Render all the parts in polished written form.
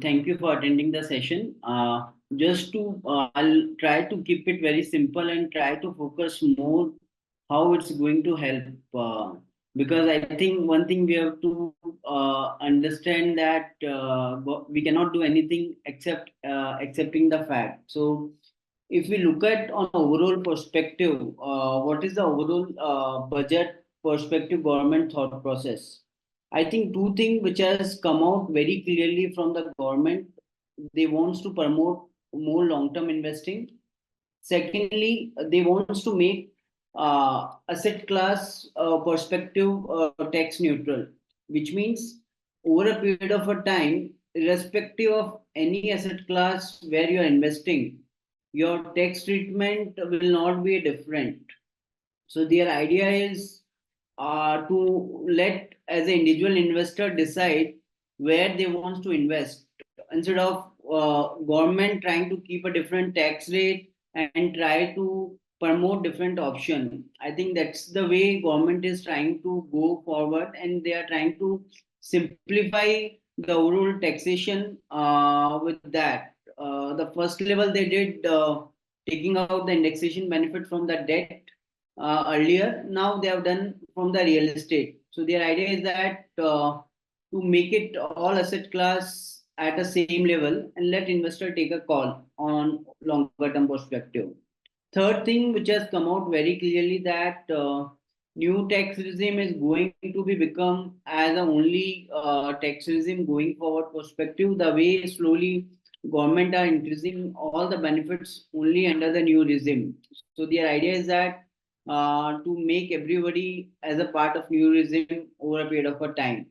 Thank you for attending the session. I'll try to keep it very simple and try to focus more how it's going to help. Because I think one thing we have to understand that we cannot do anything except accepting the fact. So, if we look at on overall perspective, what is the overall budget perspective government thought process? I think two things which has come out very clearly from the government, they wants to promote more long-term investing. Secondly, they wants to make asset class perspective tax neutral, which means over a period of a time, irrespective of any asset class where you are investing, your tax treatment will not be different. So their idea is to let as an individual investor decide where they want to invest instead of government trying to keep a different tax rate and try to promote different option. I think that's the way government is trying to go forward, and they are trying to simplify the overall taxation with that. The first level they did taking out the indexation benefit from the debt earlier. Now they have done from the real estate. So their idea is that to make it all asset class at the same level and let investor take a call on longer term perspective. Third thing which has come out very clearly that new tax regime is going to be become as the only tax regime going forward perspective. The way slowly government are increasing all the benefits only under the new regime. So their idea is that to make everybody as a part of new regime over a period of a time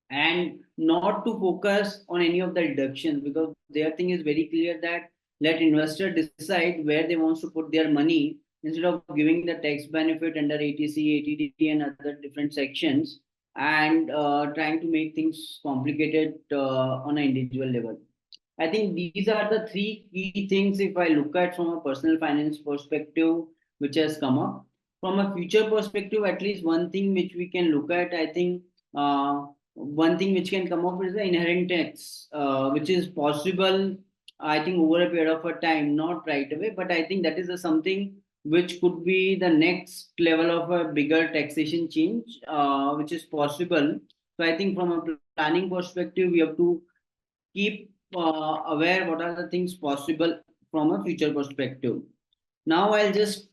and not to focus on any of the deductions, because their thing is very clear that let investor decide where they want to put their money instead of giving the tax benefit under ATC, ATT and other different sections, and trying to make things complicated on an individual level. I think these are the three key things if I look at from a personal finance perspective which has come up. From a future perspective, at least one thing which we can look at, I think one thing which can come up is the inherent tax, which is possible, I think, over a period of a time, not right away, but I think that is a something which could be the next level of a bigger taxation change, which is possible. So I think from a planning perspective, we have to keep aware what are the things possible from a future perspective. Now I'll just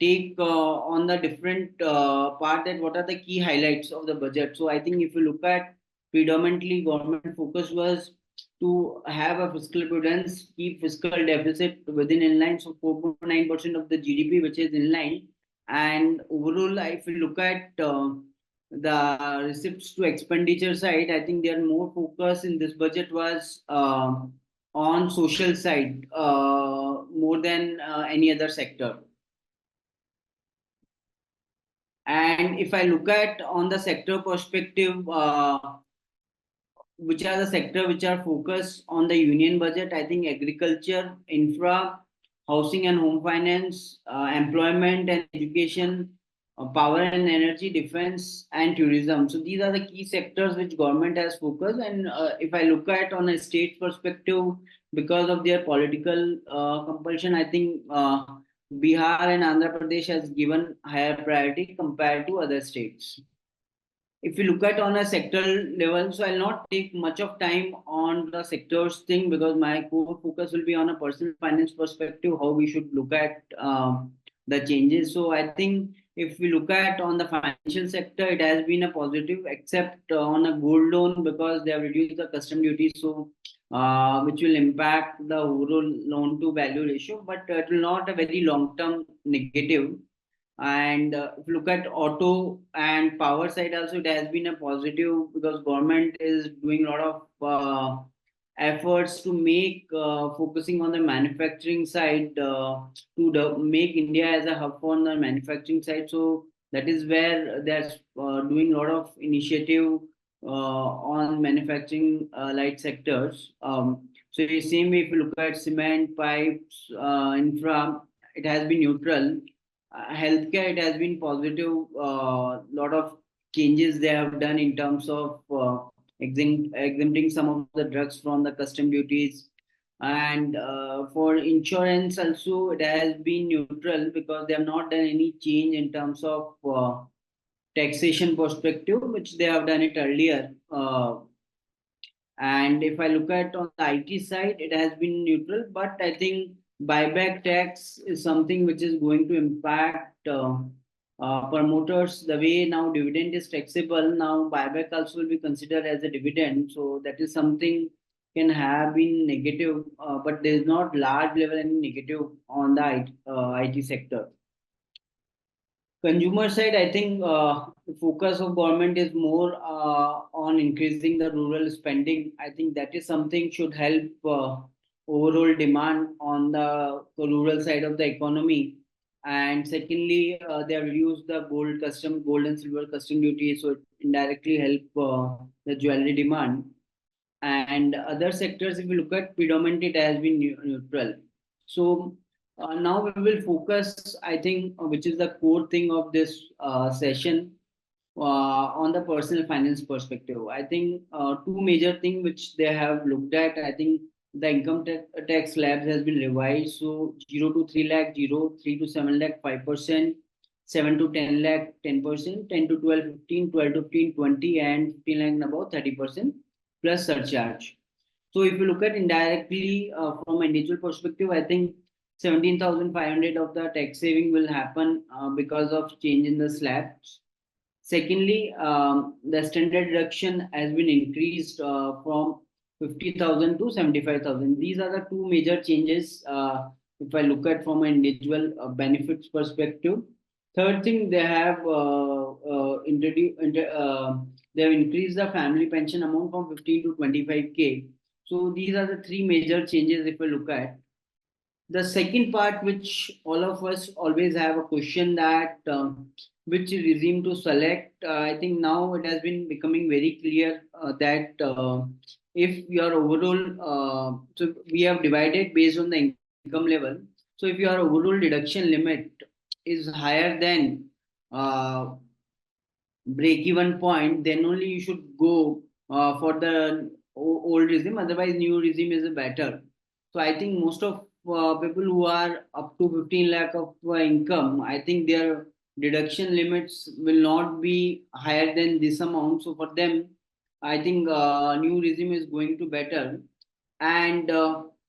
take on the different part that what are the key highlights of the budget. So I think if you look at predominantly government focus was to have a fiscal prudence, keep fiscal deficit within in line, so 4.9% of the GDP, which is in line. And overall, if you look at the receipts to expenditure side, I think their more focus in this budget was on social side more than any other sector. And if I look at on the sector perspective, which are the sector which are focused on the union budget, I think agriculture, infra, housing and home finance, employment and education, power and energy, defense and tourism. So these are the key sectors which government has focused. And if I look at on a state perspective, because of their political compulsion, I think Bihar and Andhra Pradesh has given higher priority compared to other states. If you look at on a sectoral level, so I'll not take much of time on the sectors thing because my core focus will be on a personal finance perspective, how we should look at the changes. So I think if we look at on the financial sector, it has been a positive, except on a gold loan because they have reduced the custom duty, so which will impact the overall loan to value ratio, but it will not a very long term negative. And if you look at auto and power side also, it has been a positive because government is doing a lot of efforts to make focusing on the manufacturing side to make India as a hub on the manufacturing side. So that is where they're doing a lot of initiative on manufacturing light sectors. So the same way, if you look at cement, pipes, infra, it has been neutral. Healthcare, it has been positive. Lot of changes they have done in terms of exempting some of the drugs from the custom duties. And for insurance also, it has been neutral because they have not done any change in terms of taxation perspective, which they have done it earlier. And if I look at on the IT side, it has been neutral, but I think buyback tax is something which is going to impact promoters. The way now dividend is taxable, now buyback also will be considered as a dividend. So that is something can have been negative, but there is not large level any negative on the IT sector. Consumer side, I think the focus of government is more on increasing the rural spending. I think that is something should help overall demand on the rural side of the economy. And secondly, they have reduced the gold and silver custom duty, so it indirectly help the jewelry demand. And other sectors, if you look at, predominantly it has been neutral. So now we will focus, I think, which is the core thing of this session, on the personal finance perspective. I think two major things which they have looked at. I think the tax slabs has been revised. So 0 to 3 lakh 0, 3 to 7 lakh 5%, 7 to 10 lakh 10%, 10 to 12 15, 12 to 15 20, and 15 lakh and above 30% plus surcharge. So if you look at indirectly from an individual perspective, I think 17,500 of the tax saving will happen because of change in the slabs. Secondly, the standard deduction has been increased from 50,000 to 75,000. These are the two major changes if I look at from an individual benefits perspective. Third thing, they have they have increased the family pension amount from 15 to 25K. So these are the three major changes if we look at. The second part, which all of us always have a question that which regime to select, I think now it has been becoming very clear that if your overall, so we have divided based on the income level. So if your overall deduction limit is higher than uh, break even point, then only you should go for the old regime. Otherwise, new regime is better. So I think most of people who are up to 15 lakh of income, I think their deduction limits will not be higher than this amount. So for them, I think new regime is going to better. And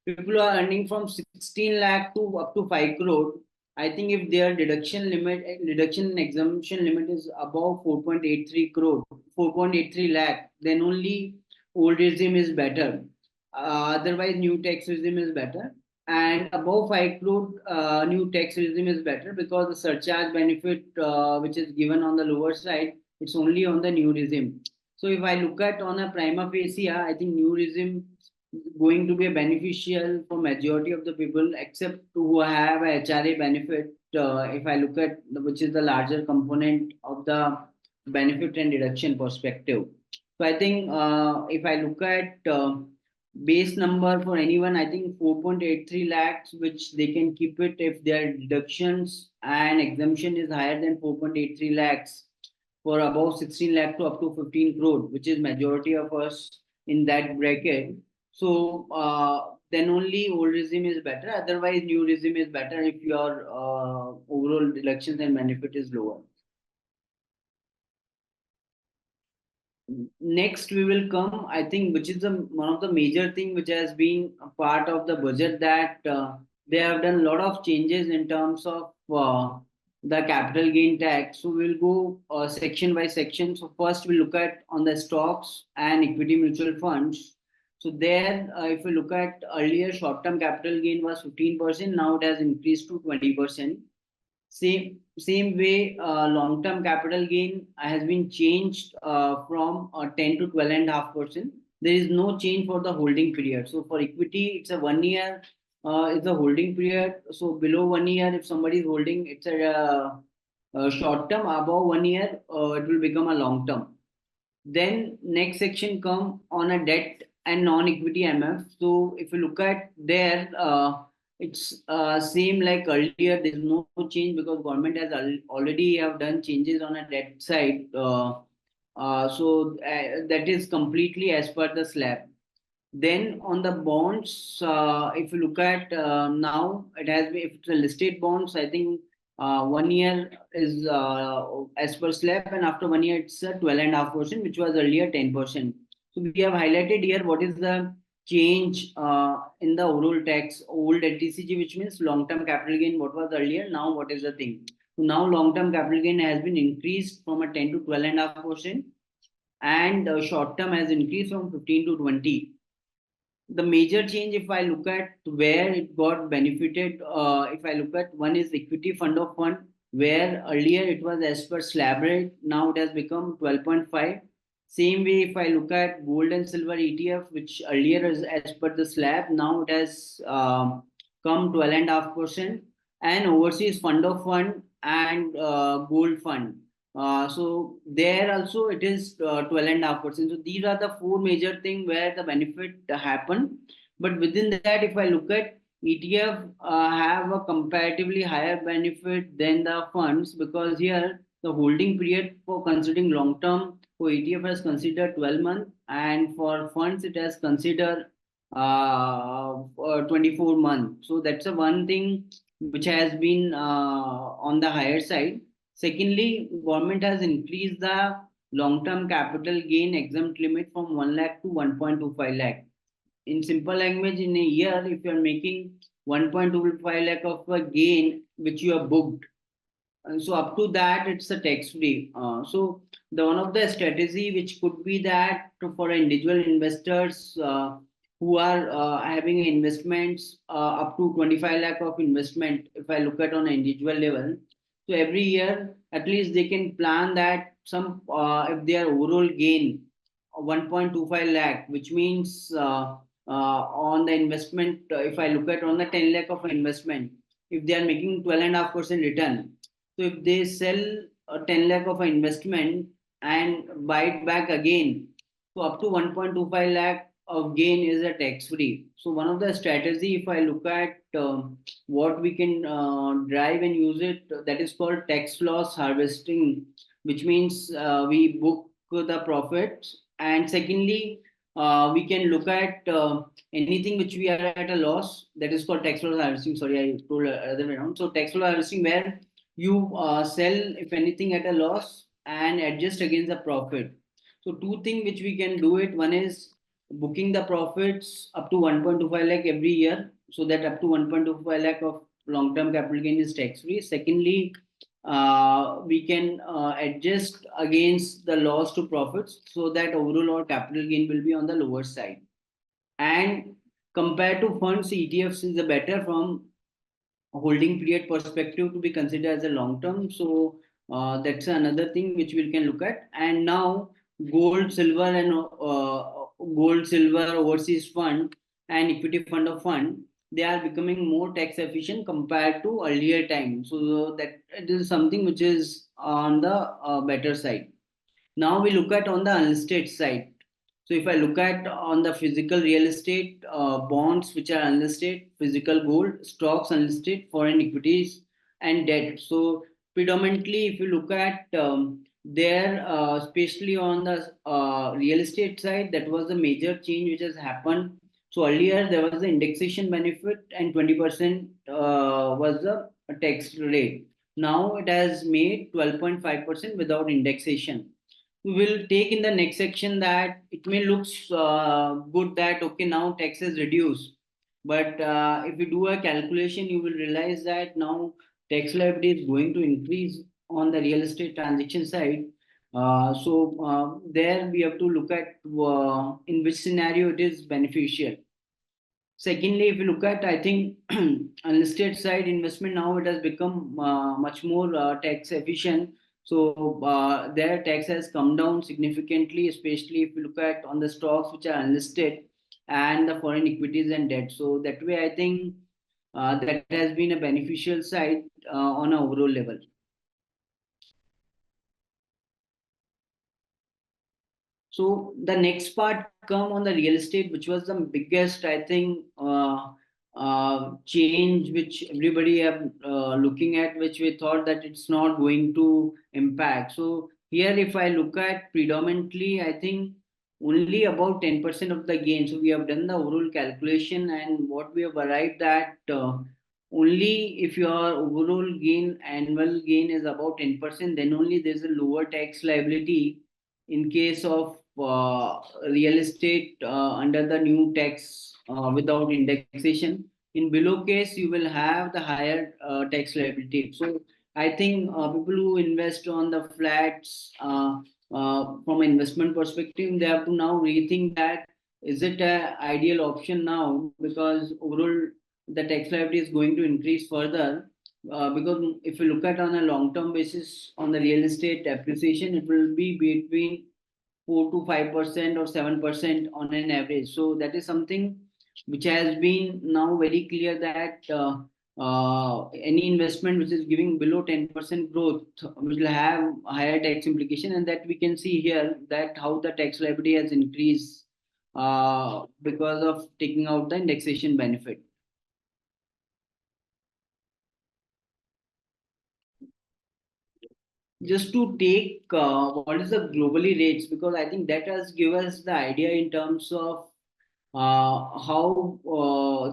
people who are earning from 16 lakh to up to 5 crore, I think if their deduction and exemption limit is above 4.83 crore, 4.83 lakh, then only old regime is better. Otherwise, new tax regime is better. And above 5 crore, new tax regime is better because the surcharge benefit which is given on the lower side, it's only on the new regime. So if I look at on a prima facie, I think new regime going to be beneficial for majority of the people except who have a HRA benefit. If I look at which is the larger component of the benefit and deduction perspective. So I think if I look at base number for anyone, I think 4.83 lakhs, which they can keep it if their deductions and exemption is higher than 4.83 lakhs for about 16 lakh to up to 15 crore, which is majority of us in that bracket. So then only old regime is better. Otherwise, new regime is better if your overall deductions and benefit is lower. Next, we will come, I think, which is one of the major thing which has been a part of the budget, that they have done a lot of changes in terms of the capital gain tax. So we'll go section by section. So first we look at on the stocks and equity mutual funds. So there, if you look at earlier, short-term capital gain was 15%. Now it has increased to 20%. Same way, long-term capital gain has been changed from 10 to 12.5%. There is no change for the holding period. So for equity, it's a 1 year. It's a holding period. So below 1 year, if somebody is holding, it's a short term. Above 1 year, it will become a long term. Then next section come on a debt and non-equity MF. So if you look at there, it's same like earlier. There is no change because government has already have done changes on a debt side. That is completely as per the slab. Then on the bonds, if you look at now, it has been, if it's a listed bonds, I think 1 year is as per slab, and after 1 year it's 12.5%, which was earlier 10%. So we have highlighted here what is the change in the overall tax, old LTCG, which means long-term capital gain. What was earlier, now what is the thing? So now long-term capital gain has been increased from a 10 to 12.5%, and short term has increased from 15 to 20. The major change, if I look at where it got benefited, if I look at, one is equity fund of fund, where earlier it was as per slab rate, now it has become 12.5. Same way, if I look at gold and silver ETF, which earlier is as per the slab, now it has come 12.5%, and overseas fund of fund and gold fund. So there also it is 12.5%. So these are the four major things where the benefit happen. But within that, if I look at ETF, have a comparatively higher benefit than the funds, because here the holding period for considering long term for ETF has considered 12 months, and for funds it has considered 24 months. So that's a one thing which has been on the higher side. Secondly, government has increased the long-term capital gain exempt limit from 1 lakh to 1.25 lakh. In simple language, in a year, if you are making 1.25 lakh of a gain, which you have booked, and so up to that, it's a tax free. So the one of the strategy which could be that for individual investors who are having investments up to 25 lakh of investment, if I look at on an individual level, so every year at least they can plan that some if their overall gain 1.25 lakh, which means on the investment, if I look at on the 10 lakh of investment, if they are making 12.5% return, so if they sell 10 lakh of investment and buy it back again, so up to 1.25 lakh of gain is a tax free. So one of the strategy, if I look at what we can drive and use it, that is called tax loss harvesting, which means we book the profits, and secondly we can look at anything which we are at a loss, that is called tax loss harvesting. Sorry, I told other way around. So tax loss harvesting, where you sell if anything at a loss and adjust against the profit. So two things which we can do it. One is booking the profits up to 1.25 lakh every year, so that up to 1.25 lakh of long term capital gain is tax free. Secondly, we can adjust against the loss to profits, so that overall our capital gain will be on the lower side. And compared to funds, ETFs is the better from holding period perspective to be considered as a long term. So that's another thing which we can look at. And now gold, silver, and gold, silver, overseas fund, and equity fund of fund, they are becoming more tax efficient compared to earlier time. So that it is something which is on the better side. Now we look at on the unlisted side. So if I look at on the physical real estate, bonds which are unlisted, physical gold, stocks unlisted, foreign equities, and debt. So predominantly, if you look at there, especially on the real estate side, that was the major change which has happened. So earlier there was the indexation benefit, and 20% was the tax rate. Now it has made 12.5% without indexation. We will take in the next section that it may looks good that okay, now tax is reduced, but if you do a calculation you will realize that now tax liability is going to increase on the real estate transaction side. There we have to look at in which scenario it is beneficial. Secondly, if you look at, I think unlisted side investment, now it has become much more tax efficient. So their tax has come down significantly, especially if you look at on the stocks which are unlisted and the foreign equities and debt. So that way, I think that has been a beneficial side on an overall level. So the next part come on the real estate, which was the biggest, I think, change which everybody have looking at, which we thought that it's not going to impact. So here, if I look at predominantly, I think only about 10% of the gain. So we have done the overall calculation, and what we have arrived at, only if your overall gain, annual gain is about 10%, then only there's a lower tax liability in case of real estate under the new tax without indexation. In below case, you will have the higher tax liability. So I think people who invest on the flats from an investment perspective, they have to now rethink that is it an ideal option now, because overall the tax liability is going to increase further. Because if you look at on a long term basis on the real estate appreciation, it will be between 4 to 5% or 7% on an average. So that is something which has been now very clear that any investment which is giving below 10% growth will have higher tax implication, and that we can see here that how the tax liability has increased because of taking out the indexation benefit. Just to take what is the globally rates, because I think that has given us the idea in terms of how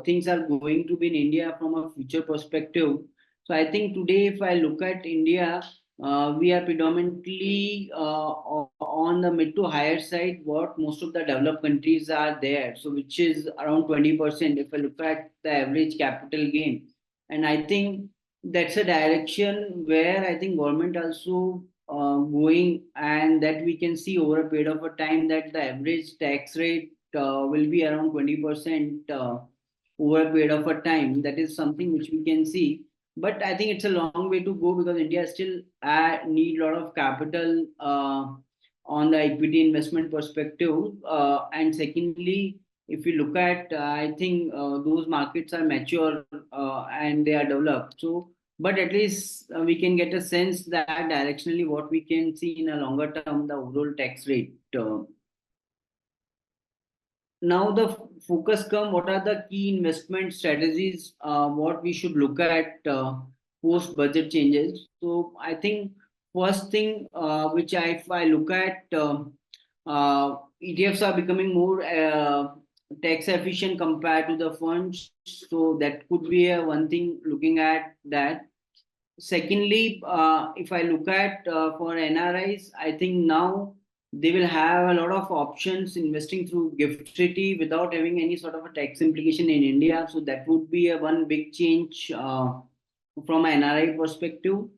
things are going to be in India from a future perspective. So I think today, if I look at India, we are predominantly on the mid to higher side. What most of the developed countries are there, so which is around 20%. If I look at the average capital gain, and I think that's a direction where I think government also going, and that we can see over a period of a time that the average tax rate will be around 20% over a period of a time. That is something which we can see. But I think it's a long way to go, because India still need a lot of capital on the equity investment perspective. And secondly, if you look at, I think those markets are mature and they are developed. So, but at least we can get a sense that directionally what we can see in a longer term, the overall tax rate. Now the focus come, what are the key investment strategies what we should look at post budget changes. So I think first thing which if I look at ETFs are becoming more tax efficient compared to the funds, so that could be a one thing looking at that. Secondly, if I look at for NRIs, I think now they will have a lot of options investing through gift city without having any sort of a tax implication in India. So that would be a one big change from an NRI perspective.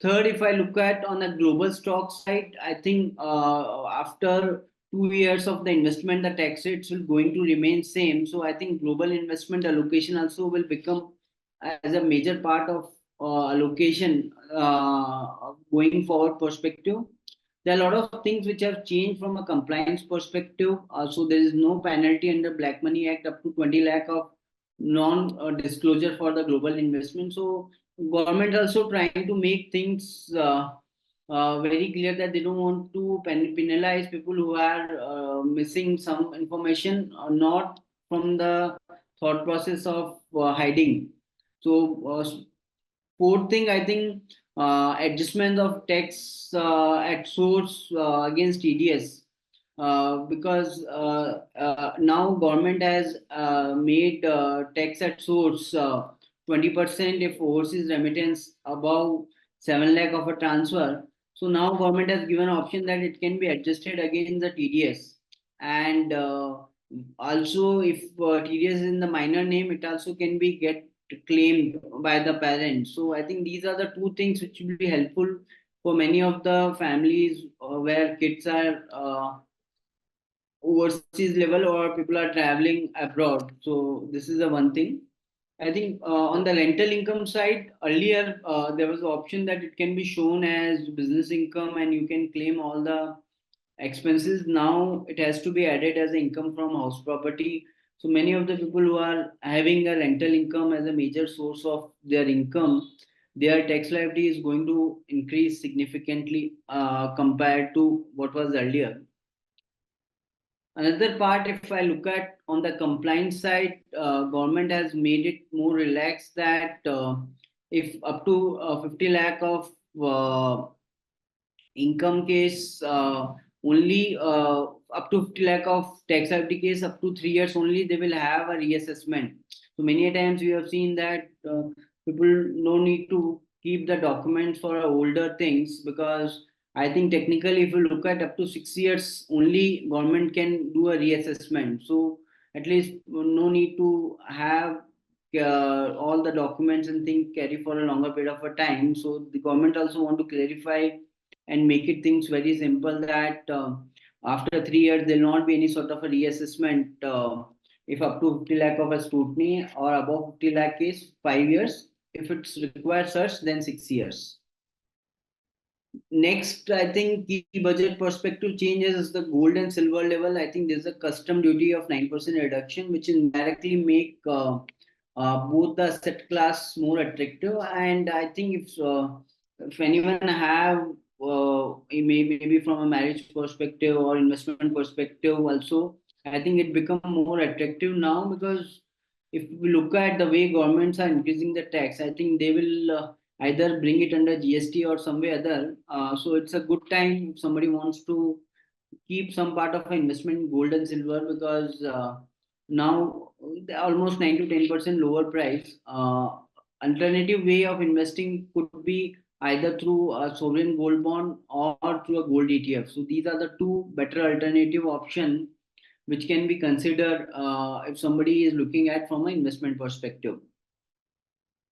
Third, if I look at on a global stock side, I think after 2 years of the investment, the tax rates will going to remain same. So I think global investment allocation also will become as a major part of allocation going forward perspective. There are a lot of things which have changed from a compliance perspective. So there is no penalty under Black Money Act up to 20 lakh of non-disclosure for the global investment. So government also trying to make things very clear that they don't want to penalize people who are missing some information or not from the thought process of hiding. So fourth thing, I think adjustment of tax at source against TDS, because now government has made tax at source 20% if overseas remittance above 7 lakh of a transfer. So now government has given an option that it can be adjusted against the TDS, and also if TDS is in the minor name, it also can be get claimed by the parents. So I think these are the two things which will be helpful for many of the families where kids are overseas level or people are traveling abroad. So this is the one thing. I think on the rental income side, earlier there was the option that it can be shown as business income and you can claim all the expenses. Now it has to be added as an income from house property. So many of the people who are having a rental income as a major source of their income, their tax liability is going to increase significantly compared to what was earlier. Another part, if I look at on the compliance side, government has made it more relaxed that if up to 50 lakh of uh, income case, only up to 50 lakh of tax liability case, up to 3 years only they will have a reassessment. So many a times we have seen that people no need to keep the documents for older things, because I think technically if you look at up to 6 years only government can do a reassessment. So at least no need to have all the documents and things carry for a longer period of a time. So the government also want to clarify and make it things very simple that after 3 years there will not be any sort of a reassessment, if up to 50 lakh of a scrutiny, or above 50 lakh is 5 years. If it's required search, then 6 years. Next, I think key budget perspective changes is the gold and silver level. I think there's a custom duty of 9% reduction, which indirectly make both the asset class more attractive. And I think if anyone have maybe from a marriage perspective or investment perspective also, I think it become more attractive now, because if we look at the way governments are increasing the tax, I think they will either bring it under GST or some way other. So it's a good time if somebody wants to keep some part of investment in gold and silver, because now almost 9 to 10% lower price. Alternative way of investing could be either through a sovereign gold bond or through a gold ETF. So these are the two better alternative option which can be considered if somebody is looking at from an investment perspective.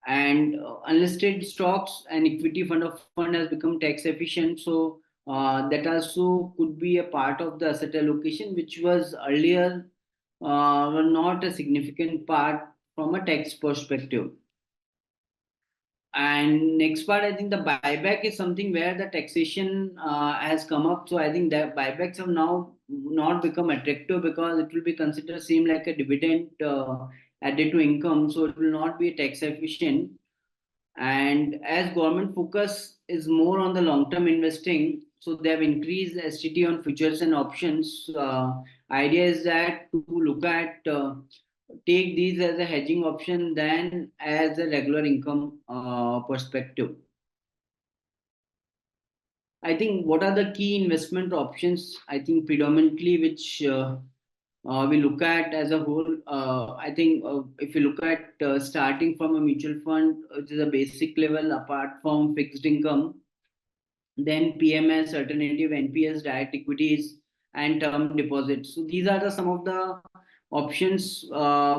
And unlisted stocks and equity fund of fund has become tax efficient, so that also could be a part of the asset allocation, which was earlier were not a significant part from a tax perspective. And next part, I think the buyback is something where the taxation has come up. So I think that buybacks have now not become attractive, because it will be considered same like a dividend added to income, so it will not be tax efficient. And as government focus is more on the long term investing, so they have increased STT on futures and options. Idea is that to look at take these as a hedging option than as a regular income perspective. I think what are the key investment options? I think predominantly which we look at as a whole. I think if you look at starting from a mutual fund, which is a basic level apart from fixed income, then PMS, alternative NPS, direct equities, and term deposits. So these are some of the options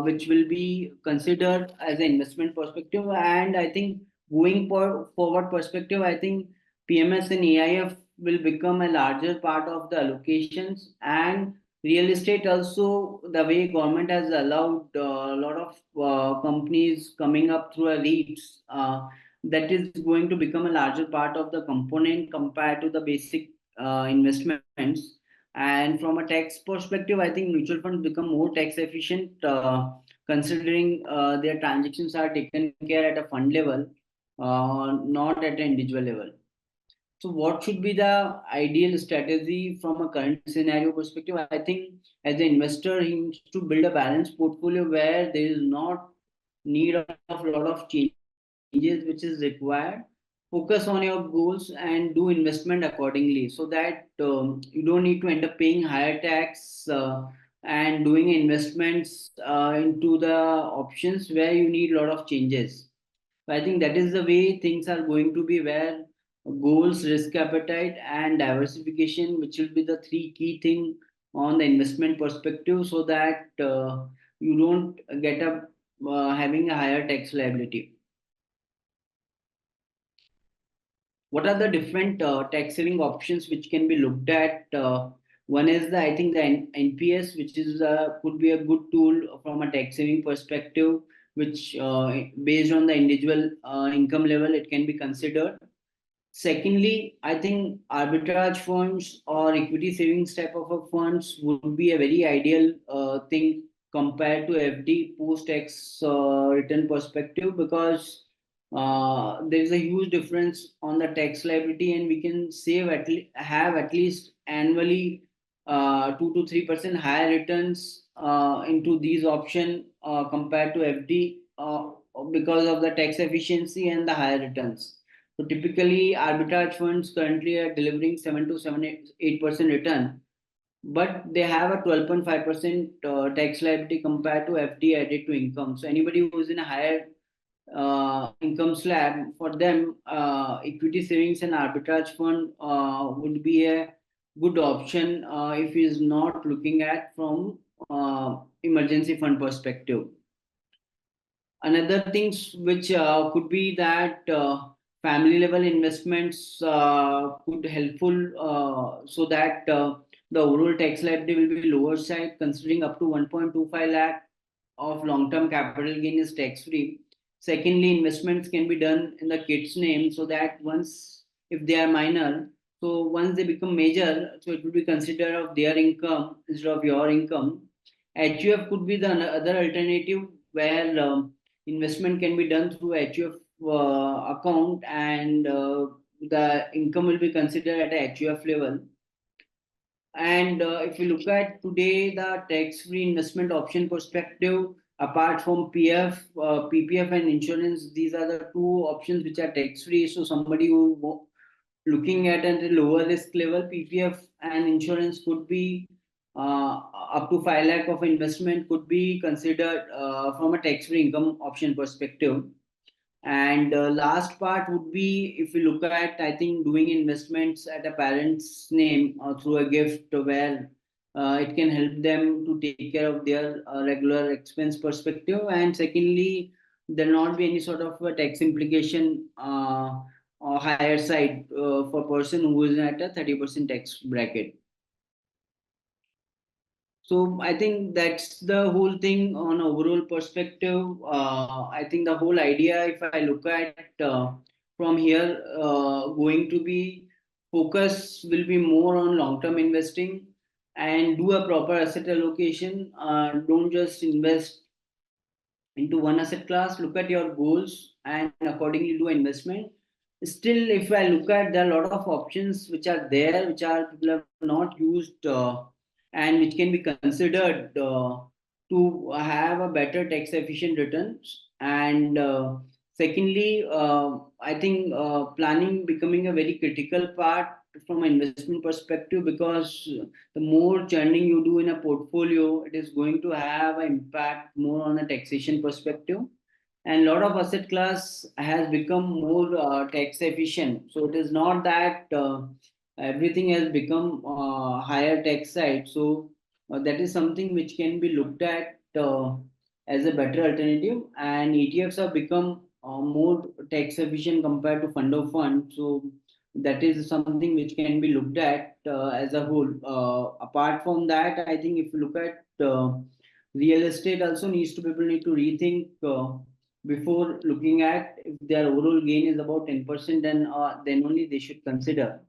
which will be considered as an investment perspective. And I think going forward perspective, I think PMS and AIF will become a larger part of the allocations. And real estate also, the way government has allowed a lot of companies coming up through a REITs. That is going to become a larger part of the component compared to the basic investments. And from a tax perspective, I think mutual funds become more tax efficient, considering their transactions are taken care at a fund level, not at an individual level. So what should be the ideal strategy from a current scenario perspective? I think as an investor, he needs to build a balanced portfolio where there is not need of a lot of changes which is required. Focus on your goals and do investment accordingly, so that you don't need to end up paying higher tax and doing investments into the options where you need a lot of changes. So I think that is the way things are going to be, where goals, risk appetite, and diversification, which will be the three key thing on the investment perspective, so that you don't get up having a higher tax liability. What are the different tax saving options which can be looked at? One is the, I think the NPS, which is could be a good tool from a tax saving perspective, which based on the individual income level, it can be considered. Secondly, I think arbitrage funds or equity savings type of a funds would be a very ideal thing compared to FD post tax return perspective, because there is a huge difference on the tax liability, and we can save have at least annually 2 to 3% higher returns into these option compared to FD because of the tax efficiency and the higher returns. So typically, arbitrage funds currently are delivering 7 to 8% return, but they have a 12.5% tax liability compared to FD added to income. So anybody who is in a higher income slab, for them, equity savings and arbitrage fund would be a good option if he is not looking at from emergency fund perspective. Another things which could be that family level investments could helpful so that the overall tax liability will be lower side, considering up to 1.25 lakh of long term capital gain is tax free. Secondly, investments can be done in the kids name, so that once, if they are minor, so once they become major, so it will be considered of their income instead of your income. HUF could be the other alternative where investment can be done through HUF account, and the income will be considered at a HUF level. And if you look at today the tax-free investment option perspective, apart from PF, PPF, and insurance, these are the two options which are tax-free. So somebody who looking at a lower risk level, PPF and insurance could be up to 5 lakh of investment could be considered from a tax-free income option perspective. And last part would be if you look at, I think, doing investments at a parent's name or through a gift where it can help them to take care of their regular expense perspective. And secondly, there not be any sort of a tax implication or higher side for person who is at a 30% tax bracket. So I think that's the whole thing on overall perspective. I think the whole idea, if I look at from here, going to be focus will be more on long-term investing and do a proper asset allocation. Don't just invest into one asset class, look at your goals and accordingly do investment. Still, if I look at, there are a lot of options which are there, which are people have not used and which can be considered to have a better tax efficient returns. And secondly, I think planning becoming a very critical part from an investment perspective, because the more churning you do in a portfolio, it is going to have an impact more on a taxation perspective. And a lot of asset class has become more tax efficient. So it is not that everything has become higher tax side. So that is something which can be looked at as a better alternative. And ETFs have become more tax efficient compared to fund of fund. So that is something which can be looked at as a whole. Apart from that, I think if you look at real estate, also needs to, people need to rethink before looking at, if their overall gain is about 10%, then only they should consider.